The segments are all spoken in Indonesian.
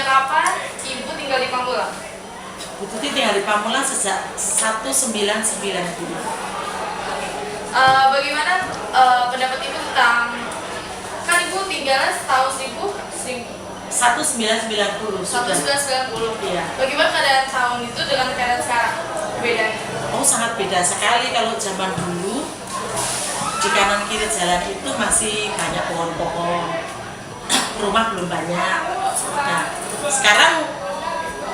Sejak kapan Ibu tinggal di Pamulang? Bu Tuti tinggal di Pamulang sejak 1990. Bagaimana pendapat Ibu tentang, kan Ibu tinggalnya tahun 1990 sudah. 1990. Iya. Bagaimana keadaan tahun itu dengan keadaan sekarang? Bedanya? Oh, sangat beda sekali. Kalau zaman dulu di kanan kiri jalan itu masih banyak pohon-pohon, rumah belum banyak. Nah, sekarang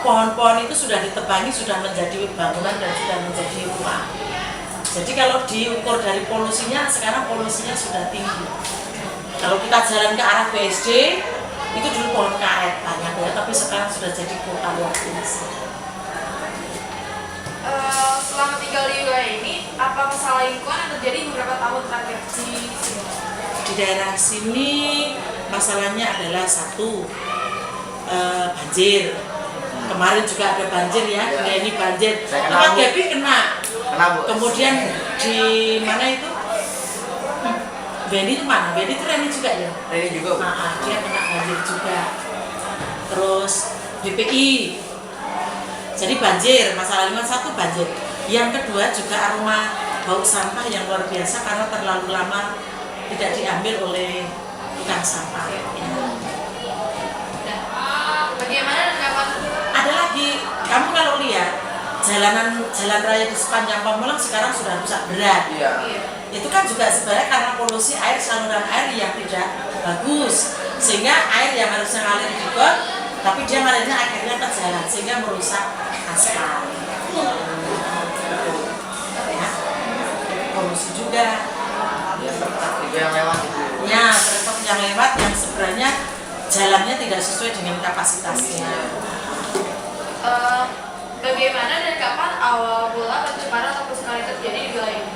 pohon-pohon itu sudah ditebangi, sudah menjadi bangunan dan sudah menjadi rumah. Jadi kalau diukur dari polusinya, sekarang polusinya sudah tinggi. Kalau kita jalan ke arah BSD, itu dulu pohon karet banyak ya, tapi sekarang sudah jadi kota luar biasa. Selama tinggal di wilayah ini, apa masalah lingkungan yang terjadi beberapa tahun terakhir di sini? Di daerah sini masalahnya adalah satu, banjir. Kemarin juga ada banjir ya, ini banjir. Tempat Gaby kena. Kemudian di mana itu? Beni itu mana? Beni itu Reni juga ya? Reni juga. Nah, dia kena banjir juga. Terus BPI. Jadi banjir, masalah lingkungan satu banjir. Yang kedua juga aroma bau sampah yang luar biasa karena terlalu lama tidak diambil oleh tukang sampah. Ya. Bagaimana dengan Ada lagi, kamu kalau lihat jalan raya di sepanjang Pamulang sekarang sudah rusak berat. Iya. Itu kan juga sebenarnya karena polusi air, saluran air yang tidak bagus, sehingga air yang harusnya ngalir di got, tapi dia ngalirnya akhirnya ke jalan sehingga merusak aspal. Ya, polusi juga. Ya, truk yang lewat itu. Ya, truk yang lewat yang sebenarnya jalannya tidak sesuai dengan kapasitasnya. bagaimana dan kapan awal mula pencemaran atau perusahaan terjadi di wilayah ini?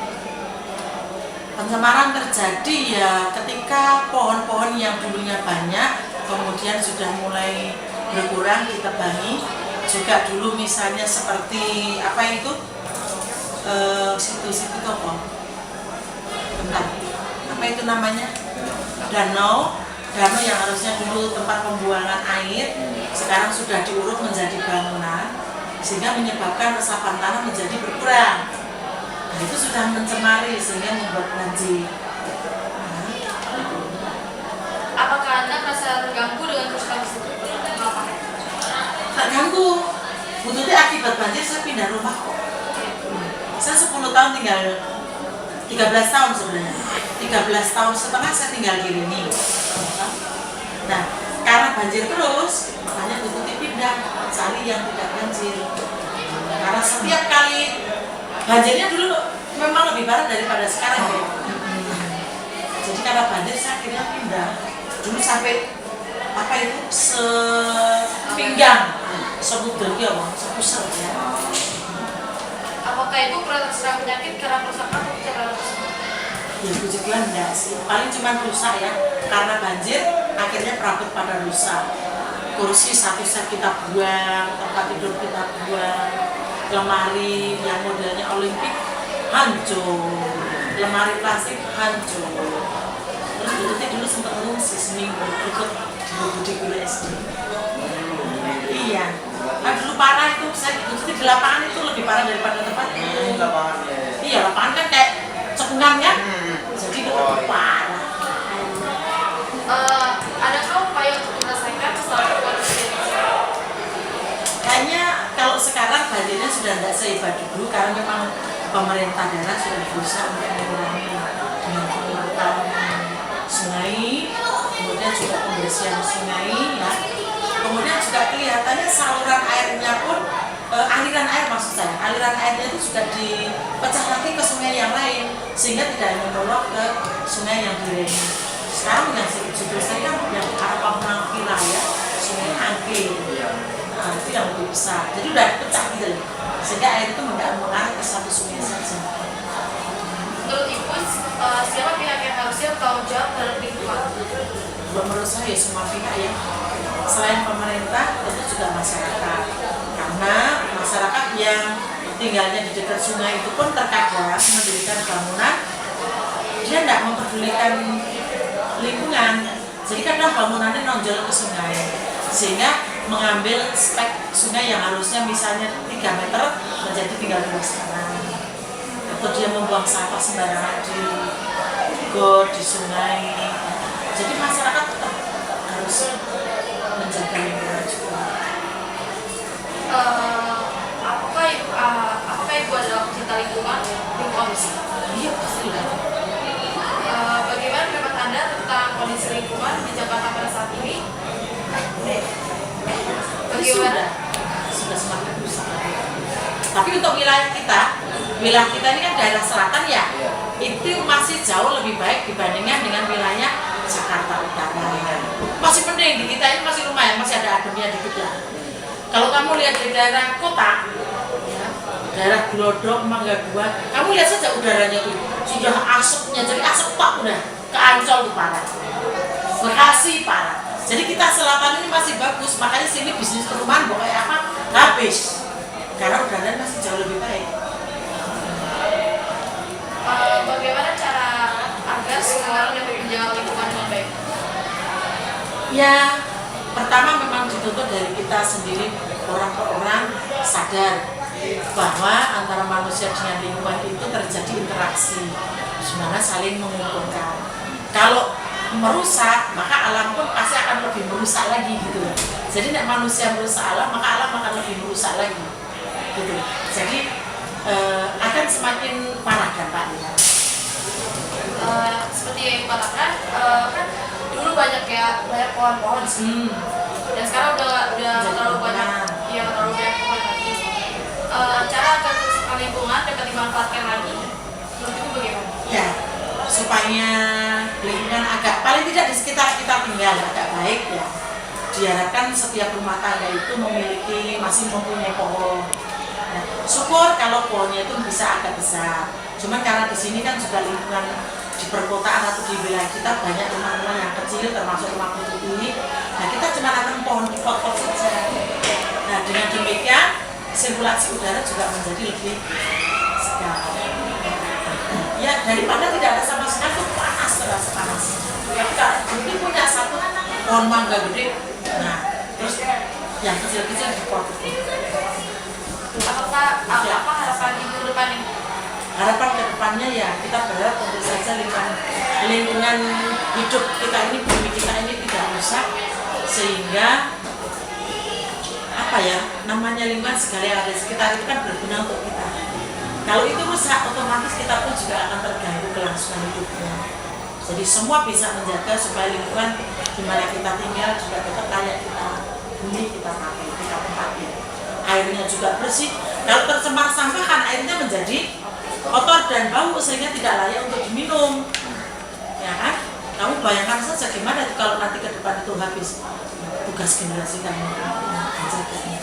Pencemaran terjadi ya ketika pohon-pohon yang dulunya banyak kemudian sudah mulai berkurang ditebangi. Juga dulu misalnya seperti apa itu situ-situ apa? Bentar, apa itu namanya? Danau yang harusnya dulu tempat pembuangan air sekarang sudah diuruk menjadi bangunan sehingga menyebabkan resapan tanah menjadi berkurang. Nah, itu sudah mencemari sehingga membuat banjir. Apakah Anda merasa terganggu dengan kerusakan tersebut? Terganggu. Butuhnya akibat banjir saya pindah rumah kok. Saya 10 tahun tinggal, 13 tahun sebenarnya. 13 tahun setengah saya tinggal di sini. Nah, karena banjir terus, makanya Tuti pindah cari yang tidak banjir. Karena setiap kali banjirnya dulu memang lebih parah daripada sekarang ya. Jadi karena banjir saya akhirnya pindah. Dulu sampai apa itu sepinggang, sebudel ya bang, sepusat ya. Apakah itu terserang penyakit karena kerusakan atau pencemaran tersebut? Ya puji Tuhan enggak sih, paling cuma rusak ya. Karena banjir akhirnya perabot pada rusak. Kursi satu set kita buang, tempat tidur kita buang, lemari yang modelnya Olimpik hancur, lemari plastik hancur. Terus Tuti dulu sempat ngungsi seminggu ikut di Gula SD. Iya, nah, dulu parah itu, saya Tuti di lapangan itu lebih parah daripada tempat. Lapangan ya. Iya, lapangan kan kayak cekungan kan, jadi itu lebih parah. Adakah upaya untuk menyelesaikan masalah polusi ini? Kayaknya kalau sekarang banjirnya sudah tidak sehebat dulu karena memang pemerintah daerah sudah berusaha untuk mengurangi dengan pengelolaan sungai, kemudian juga pembersihan sungai ya. Kemudian juga kelihatannya saluran airnya pun aliran air maksud saya, aliran airnya itu sudah dipecah lagi ke sungai yang lain sehingga tidak menyolok ke sungai yang di Reni. Sekarang yang judul saya kan yang arah Pamulang Wilayah, sungai Angke. Nah, itu yang lebih besar. Jadi udah dipecah gitu loh. Sehingga air itu tidak mengalir ke satu sungai saja. Menurut Ibu, siapa pihak yang harusnya bertanggung jawab terhadap lingkungan? Menurut saya semua pihak ya, selain pemerintah tentu juga masyarakat. Karena masyarakat yang tinggalnya di dekat sungai itu pun terkadang mendirikan bangunan, dia tidak mempedulikan lingkungan. Jadi kadang bangunannya nonjol ke sungai, sehingga mengambil spek sungai yang harusnya misalnya 3 meter menjadi tinggal 2 sekarang, atau dia membuang sampah sembarangan di got, di sungai. Jadi masyarakat tetap harus menjaga lingkungan juga. Apakah ibu adalah pecinta lingkungan di komisi? Iya pasti lah. Bagaimana pendapat Anda tentang kondisi lingkungan di Jakarta pada saat ini? Bagaimana? Sudah semakin rusak. Tapi untuk wilayah kita ini kan daerah selatan ya, itu masih jauh lebih baik dibandingkan dengan wilayah Jakarta Utara. Masih mending, di kita ini masih lumayan, masih ada ademnya dikit lah. Kalau kamu lihat di daerah kota, ya, daerah Glodok, Mangga 2, kamu lihat saja udaranya tuh sudah asapnya, jadi asap pak udah ke Ancol tuh parah, Bekasi parah. Jadi kita selatan ini masih bagus, makanya sini bisnis perumahan pokoknya apa habis, karena udaranya masih jauh lebih baik. Bagaimana cara agar semua orang dapat menjaga lingkungan dengan baik? Ya, pertama memang dituntut dari kita sendiri, orang per orang sadar bahwa antara manusia dengan lingkungan itu terjadi interaksi, di mana saling menguntungkan. Kalau merusak, maka alam pun pasti akan lebih merusak lagi gitu. Jadi nek manusia merusak alam, maka alam akan lebih merusak lagi gitu. Jadi akan semakin parah dampaknya. Seperti yang Ibu katakan, kan dulu banyak pohon-pohon sih. Dan sekarang udah terlalu banyak, terlalu banyak pohon lagi. Cara agar kerusakan lingkungan dapat dimanfaatkan lagi, menurut Ibu bagaimana? Ya, supaya lingkungan paling tidak di sekitar kita tinggal agak baik ya. Diharapkan setiap rumah tangga itu masih mempunyai pohon. Nah, syukur kalau pohonnya itu bisa agak besar. Cuman karena di sini kan juga lingkungan di perkotaan atau di wilayah kita banyak rumah-rumah yang kecil, termasuk rumah putih. Nah, kita cuma akan pohon di pot-pot saja. Nah, dengan demikian sirkulasi udara juga menjadi lebih segar. Ya, daripada tidak ada sama sekali itu panas, terasa panas. Ya, kita mungkin punya satu pohon mangga gede. Nah, terus yang kecil-kecil di pot itu. Apa harapan Ibu ke depan ini? Harapan ke depannya ya kita berharap tentu saja lingkungan hidup kita ini, bumi kita ini tidak rusak, sehingga namanya lingkungan segala yang ada di sekitar itu kan berguna untuk kita. Kalau itu rusak, otomatis kita pun juga akan terganggu kelangsungan hidupnya. Jadi semua bisa menjaga supaya lingkungan di mana kita tinggal juga tetap layak kita huni, kita pakai, kita tempati. Airnya juga bersih. Kalau tercemar sampah kan airnya menjadi kotor dan bau sehingga tidak layak untuk diminum. Ya kan? Kamu bayangkan saja gimana kalau nanti ke depan itu habis tugas generasi kamu menjaganya.